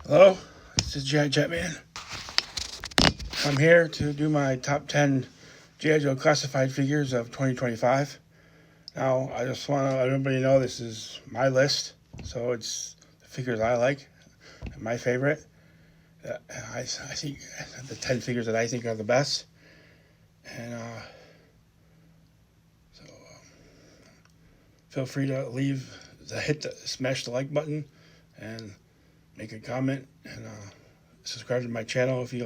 Hello, this is G.I. Jetman. I'm here to do my top 10 G.I. Joe classified figures of 2025. Now, I just want to let everybody know this is my list, so it's the figures I like and my favorite. I think the 10 figures that I think are the best. And so feel free to smash the like button and make a comment and subscribe to my channel if you're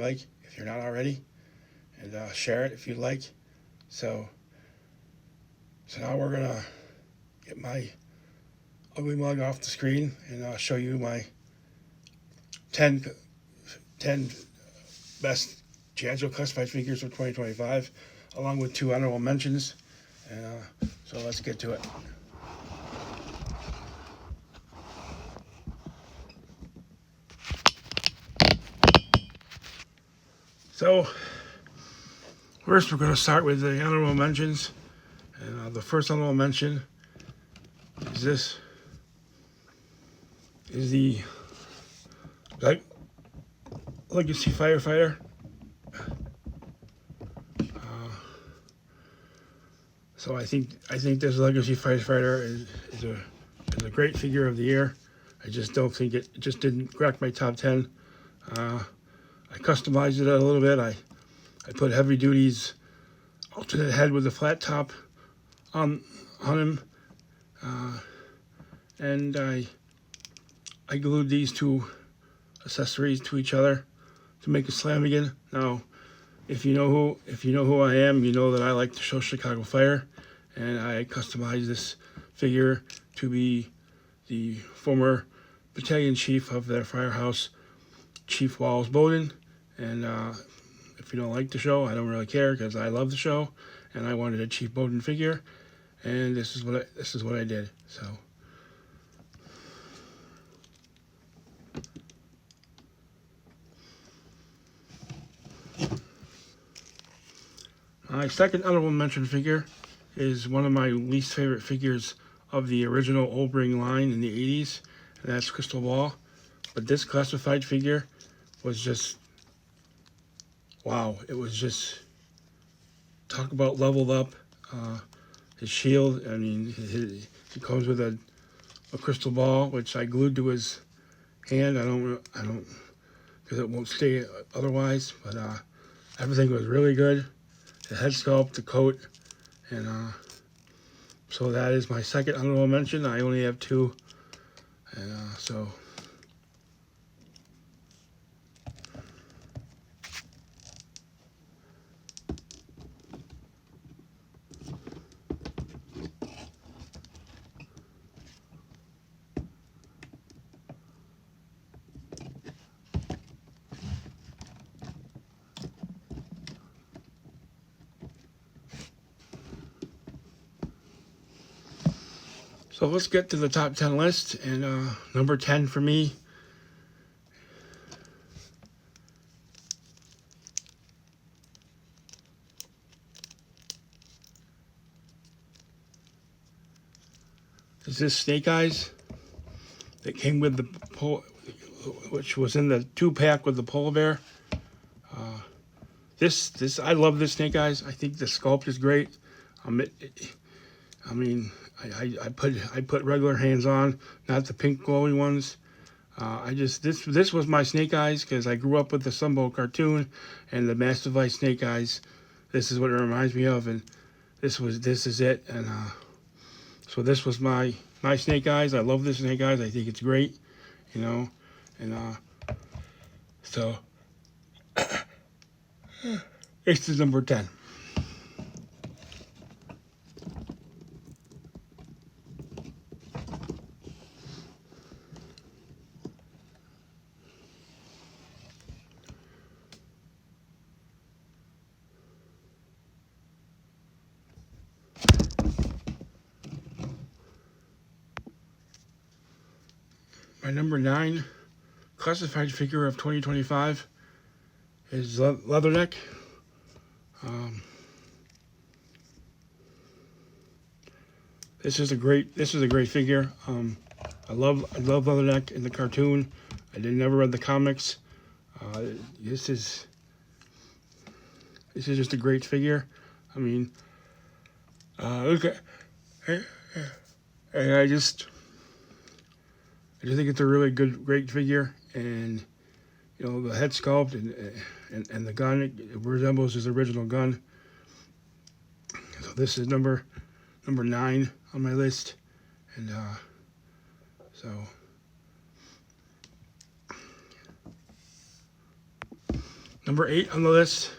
not already, and share it if you'd like. So now we're gonna get my ugly mug off the screen and I'll show you my 10 best G.I. Joe classified figures of 2025, along with 2 honorable mentions. And so let's get to it. So first, we're going to start with the honorable mentions. And the first honorable mention is the Legacy Firefighter. So I think this Legacy Firefighter is a great figure of the year. I just don't think it just didn't crack my top 10. I customized it a little bit. I put Heavy Duty's alternate head with a flat top on him, and I glued these 2 accessories to each other to make a Slamigan. Now, if you know who I am, you know that I like to show Chicago Fire, and I customized this figure to be the former battalion chief of their firehouse, Chief Walls Bowden. And if you don't like the show, I don't really care, because I love the show and I wanted a Chief Bowden figure, and this is what I did. So my second honorable mention figure is one of my least favorite figures of the original Old Ring line in the 80s, and that's Crystal Ball. But this classified figure was just, wow. It was just, talk about leveled up. His shield, I mean, he comes with a crystal ball, which I glued to his hand. I don't, because it won't stay otherwise. But everything was really good. The head sculpt, the coat, and so that is my second honorable mention. I only have 2, and so. So let's get to the top 10 list, and number 10 for me is this Snake Eyes that came with the which was in the 2-pack with the polar bear. I love this Snake Eyes. I think the sculpt is great. I mean, I put regular hands on, not the pink glowy ones. This was my Snake Eyes, because I grew up with the Sunbow cartoon and the Master Vice Snake Eyes. This is what it reminds me of, and this is it. And so this was my Snake Eyes. I love this Snake Eyes. I think it's great, and so this is number 10. My number 9 classified figure of 2025 is Leatherneck. This is a great figure. I love Leatherneck in the cartoon. I didn't never read the comics. Uh, this is just a great figure. I mean, look at, and I just think it's a really great figure, and you know the head sculpt and the gun, it resembles his original gun. So this is number 9 on my list, and so number 8 on the list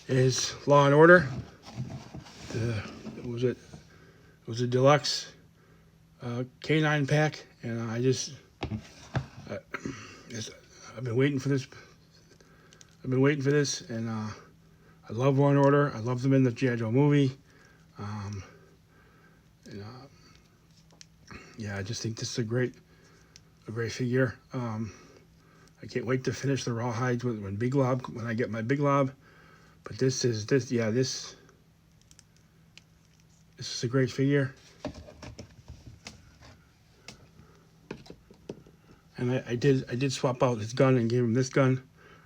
is Law and Order. It was a deluxe K9 pack, and I've been waiting for this. And I love Law and Order. I love them in the G.I. Joe movie. And yeah, I just think this is a great figure. I can't wait to finish the rawhides when I get my Big Lob. But this is a great figure. And I did swap out his gun and gave him this gun.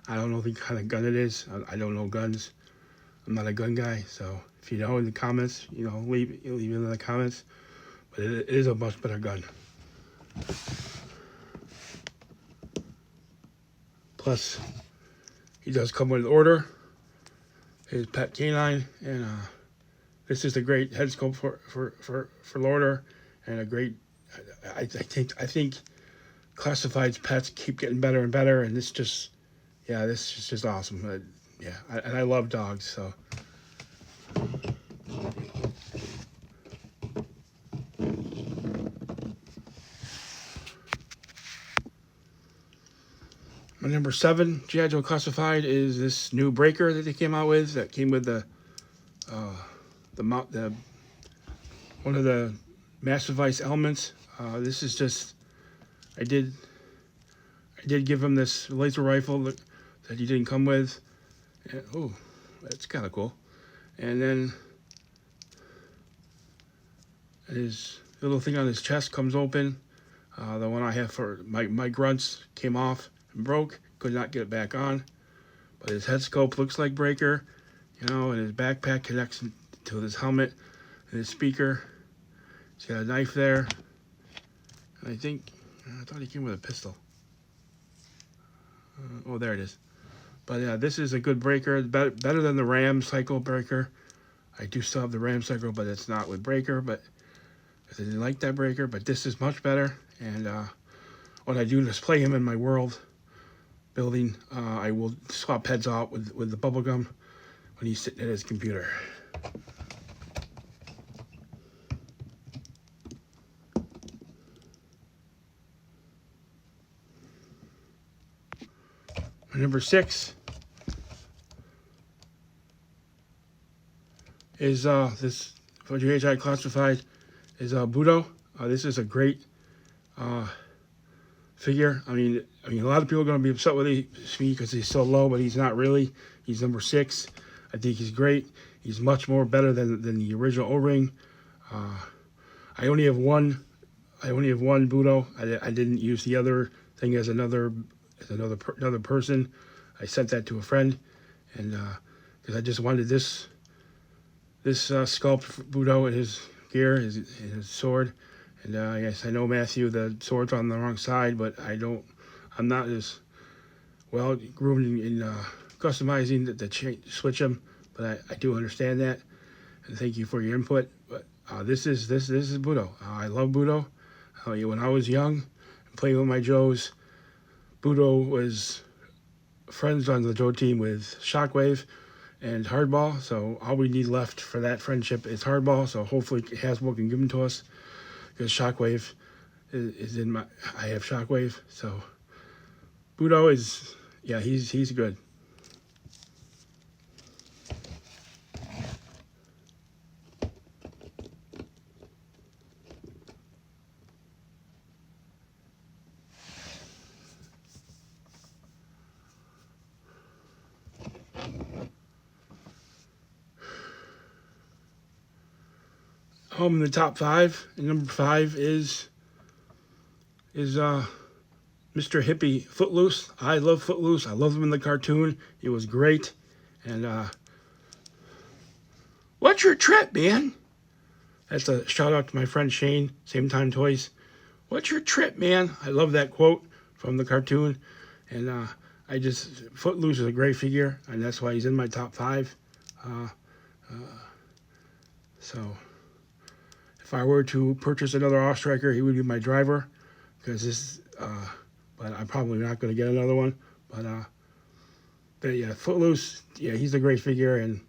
I don't know the kind of gun it is. I don't know guns. I'm not a gun guy, so if you know in the comments, leave it in the comments. But it is a much better gun. Plus, he does come with order. His pet canine, and this is a great head sculpt for Lorder, and a great. I think classified pets keep getting better and better, and this is just awesome. And I love dogs, so. My number 7 G.I. Joe Classified is this new breaker that they came out with. That came with the one of the Master Vice elements. This is just. I did give him this laser rifle that he didn't come with. And, oh, that's kind of cool. And then his little thing on his chest comes open. The one I have for my grunts came off and broke. Could not get it back on. But his head sculpt looks like Breaker, and his backpack connects to his helmet and his speaker. He's got a knife there. And I thought he came with a pistol. Oh, there it is. But yeah, this is a good breaker. Better than the Ram Cycle breaker. I do still have the Ram Cycle, but it's not with breaker. But I didn't like that breaker. But this is much better. And what I do to display him in my world building, I will swap heads out with the bubble gum when he's sitting at his computer. Number 6 is this for GHI Classified is Budo. This is a great figure. I mean, a lot of people are going to be upset with me because he's so low, but he's not really. He's number 6. I think he's great. He's much more better than the original O-ring. I only have one Budo. I didn't use the other thing as another person. I sent that to a friend, and because I just wanted this sculpt for Budo and his gear, his sword. And yes, I know, Matthew, the sword's on the wrong side, but I'm not as well groomed in customizing to switch them. But I do understand that, and thank you for your input. But this is Budo. I love Budo. When I was young and playing with my Joes, Budo was friends on the Joe team with Shockwave and Hardball. So all we need left for that friendship is Hardball. So hopefully Hasbro can give them to us, because Shockwave is in I have Shockwave. So Budo is, he's good. In the top 5, and number 5 is Mr. Hippie Footloose. I love Footloose. I love him in the cartoon. It was great. And what's your trip, man? That's a shout out to my friend Shane, Same Time Toys. What's your trip, man? I love that quote from the cartoon. And Footloose is a great figure, and that's why he's in my top 5. So if I were to purchase another Off-Striker, he would be my driver, because but I'm probably not going to get another one. But yeah, Footloose, yeah, he's a great figure. And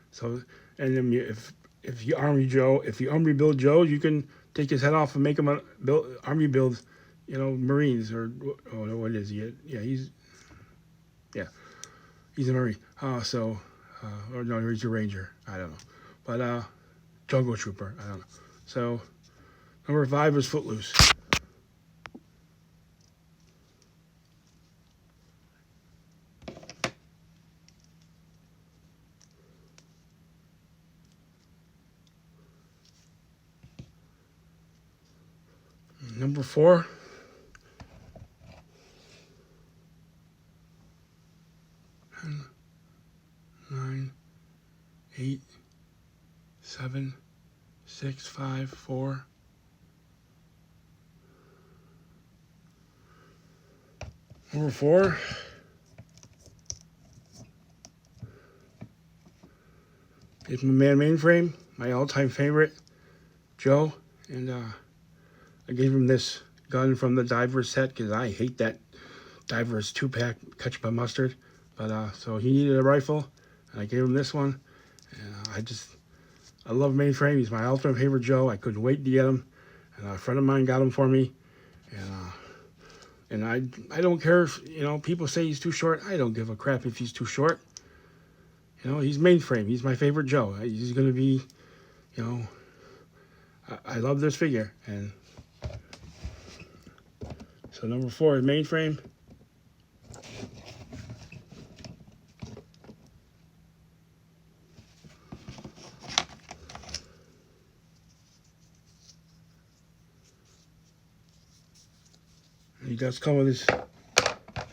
so, and then if you army build Joe, you can take his head off and make him a army build, Marines, or what is he? Yeah, he's a Marine. Or no, he's a Ranger. I don't know, but Jungle Trooper. I don't know. So number 5 is Footloose. Number 4. 10, 9, 8, 7, 6, 5, 4. Number 4. Is my man Mainframe, my all-time favorite, Joe. And I gave him this gun from the Divers set, because I hate that Divers 2-pack ketchup and mustard. But so he needed a rifle, and I gave him this one. And I love Mainframe. He's my ultimate favorite Joe. I couldn't wait to get him. And a friend of mine got him for me. And I don't care if, people say he's too short. I don't give a crap if he's too short. He's Mainframe. He's my favorite Joe. He's going to be, I love this figure. And so number 4 is Mainframe. And he does come with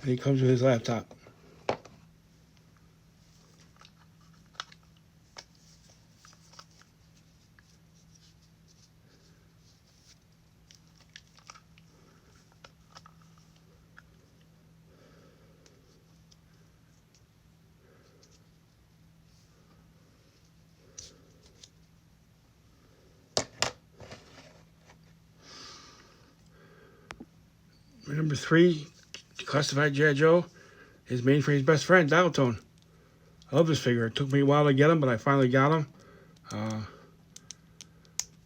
he comes with his laptop. Number 3, Classified G.I. Joe, is Mainframe's best friend, Dialtone. I love this figure. It took me a while to get him, but I finally got him. I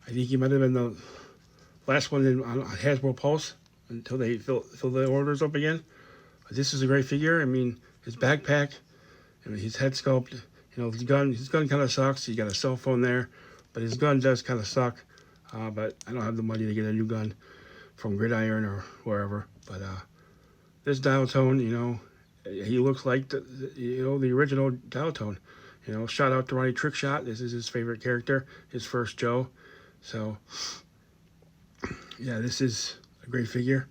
think he might have been the last one on Hasbro Pulse until they fill the orders up again. But this is a great figure. I mean, his backpack, his head sculpt, his gun kind of sucks. He's got a cell phone there, but his gun does kind of suck. But I don't have the money to get a new gun from Gridiron or wherever. But this Dialtone, he looks like the original Dialtone. Shout out to Ronnie Trickshot. This is his favorite character, his first Joe. So yeah, this is a great figure.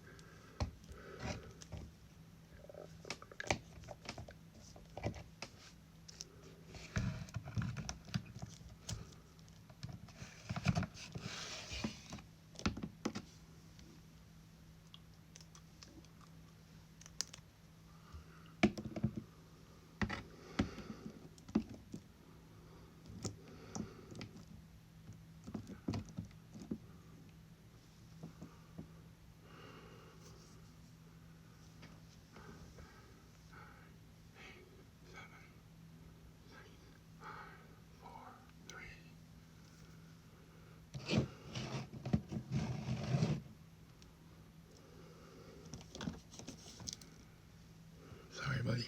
Sorry, buddy.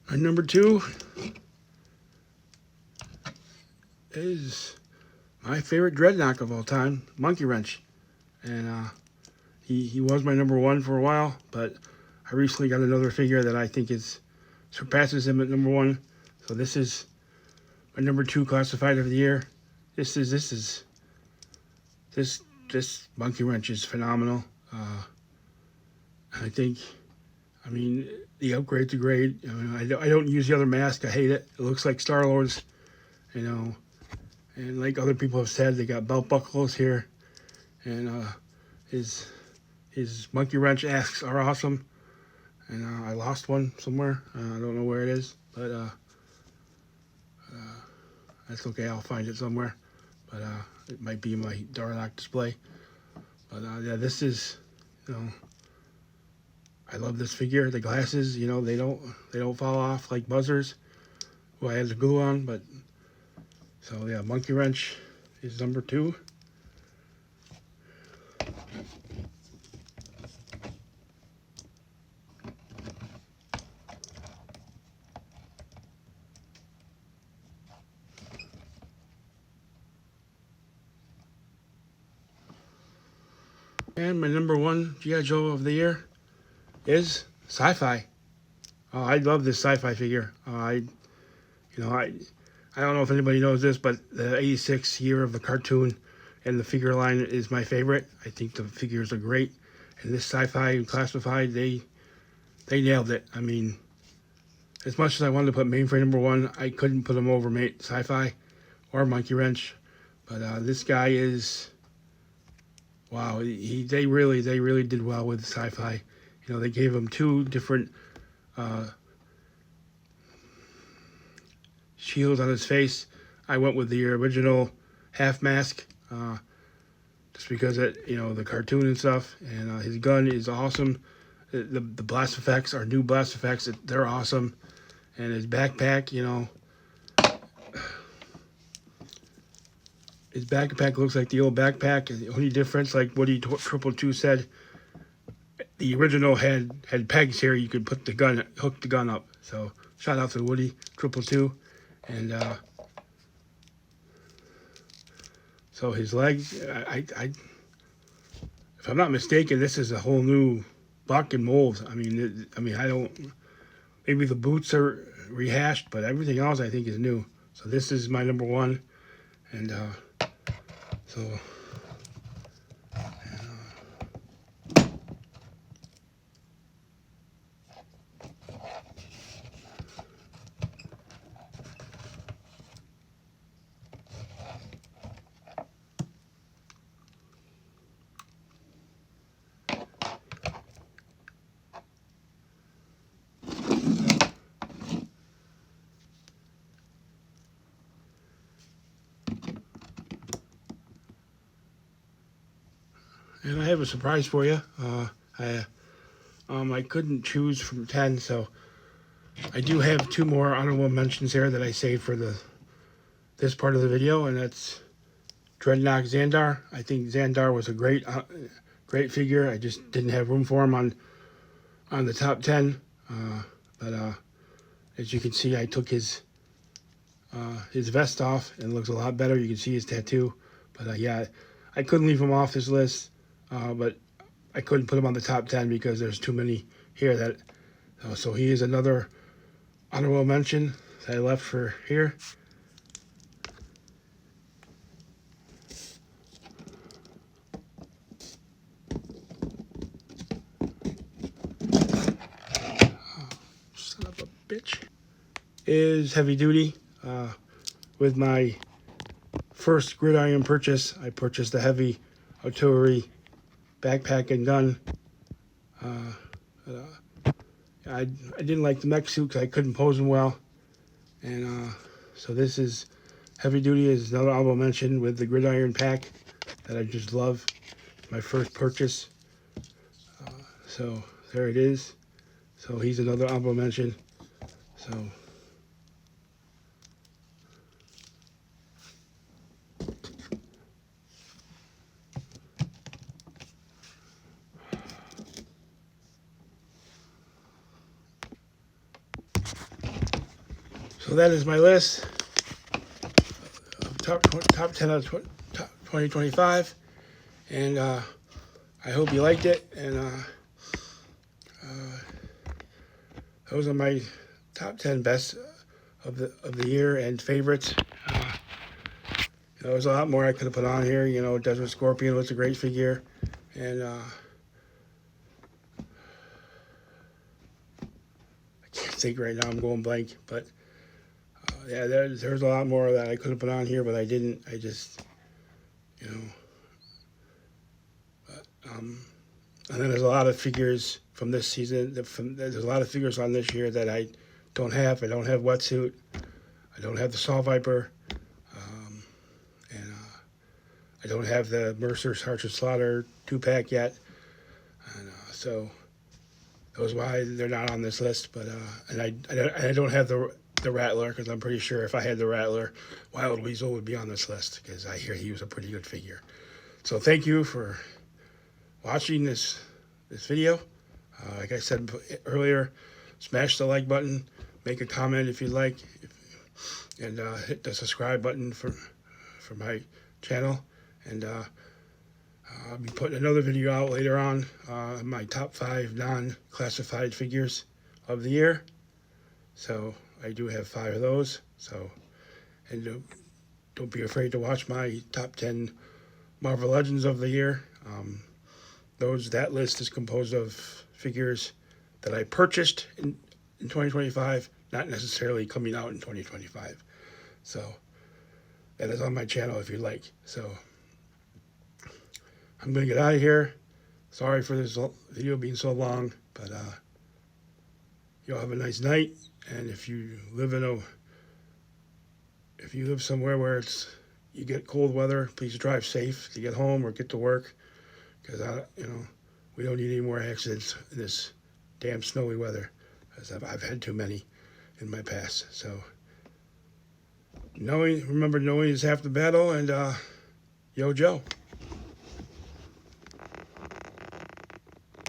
And number 2 is my favorite Dreadnought of all time, Monkey Wrench. And He was my number one for a while, but I recently got another figure that I think surpasses him at number one. So this is my number two classified of the year. This Monkey Wrench is phenomenal. I mean, the upgrade's are great. I mean, I don't use the other mask. I hate it. It looks like Star-Lord's, you know. And like other people have said, they got belt buckles here. And his Monkey Wrench asks are awesome. And I lost one somewhere. I don't know where it is, but that's okay. I'll find it somewhere. But it might be in my Darlock display. But yeah, this is, you know, I love this figure. The glasses, you know, they don't fall off like Buzzers, who I had the glue on. But so yeah, Monkey Wrench is number two. And my number one G.I. Joe of the year is Sci-Fi. Oh, I love this Sci-Fi figure. I don't know if anybody knows this, but the 86 year of the cartoon and the figure line is my favorite. I think the figures are great. And this Sci-Fi classified, they nailed it. I mean, as much as I wanted to put Mainframe number one, I couldn't put him over Sci-Fi or Monkey Wrench. But this guy is, wow, they really did well with Sci-Fi. You know, they gave him two different shields on his face. I went with the original half mask, just because the cartoon and stuff. And his gun is awesome. The blast effects are new blast effects. They're awesome. And his backpack, you know, his backpack looks like the old backpack. The only difference, like Woody 222 said, the original had pegs here. You could put hook the gun up. So shout out to Woody 222. And so his legs, if I'm not mistaken, this is a whole new buck and mold. I mean, I don't. Maybe the boots are rehashed, but everything else I think is new. So this is my number one, and so. And I have a surprise for you. I couldn't choose from 10, so I do have two more honorable mentions here that I saved for this part of the video, and that's Dreadnought Xandar. I think Xandar was a great figure. I just didn't have room for him on the top 10. But as you can see, I took his vest off, and it looks a lot better. You can see his tattoo. But yeah, I couldn't leave him off this list. But I couldn't put him on the top 10 because there's too many here so he is another honorable mention that I left for here. Son of a bitch. Is Heavy Duty. With my first Gridiron purchase, I purchased a Heavy Artillery backpack and gun. I didn't like the mech suit because I couldn't pose him well, and so this is Heavy Duty is another honorable mention with the Gridiron pack that I just love. My first purchase. So there it is. So he's another honorable mention. So that is my list of top 10 of 2025, and I hope you liked it, and those are my top 10 best of the year and favorites. There's a lot more I could have put on here. Desert Scorpion was a great figure, and I can't think right now. I'm going blank, but yeah, there's a lot more that I could have put on here, but I didn't. I just, and then there's a lot of figures from this season. There's a lot of figures on this year that I don't have. I don't have Wetsuit. I don't have the Saw Viper. And I don't have the Mercer Sergeant Slaughter 2-pack yet. And so that was why they're not on this list. But and I don't have the Rattler, because I'm pretty sure if I had the Rattler, Wild Weasel would be on this list, because I hear he was a pretty good figure. So thank you for watching this video. Like I said earlier, smash the like button, make a comment if you like, and hit the subscribe button for my channel. And I'll be putting another video out later on, my top 5 non-classified figures of the year. So I do have 5 of those. So, and don't be afraid to watch my top 10 Marvel Legends of the year. That list is composed of figures that I purchased in 2025, not necessarily coming out in 2025. So that is on my channel if you like. So I'm going to get out of here. Sorry for this video being so long, but y'all have a nice night. And if you live somewhere where you get cold weather, please drive safe to get home or get to work, because we don't need any more accidents in this damn snowy weather, as I've had too many in my past. So remember, knowing is half the battle. And yo, Joe.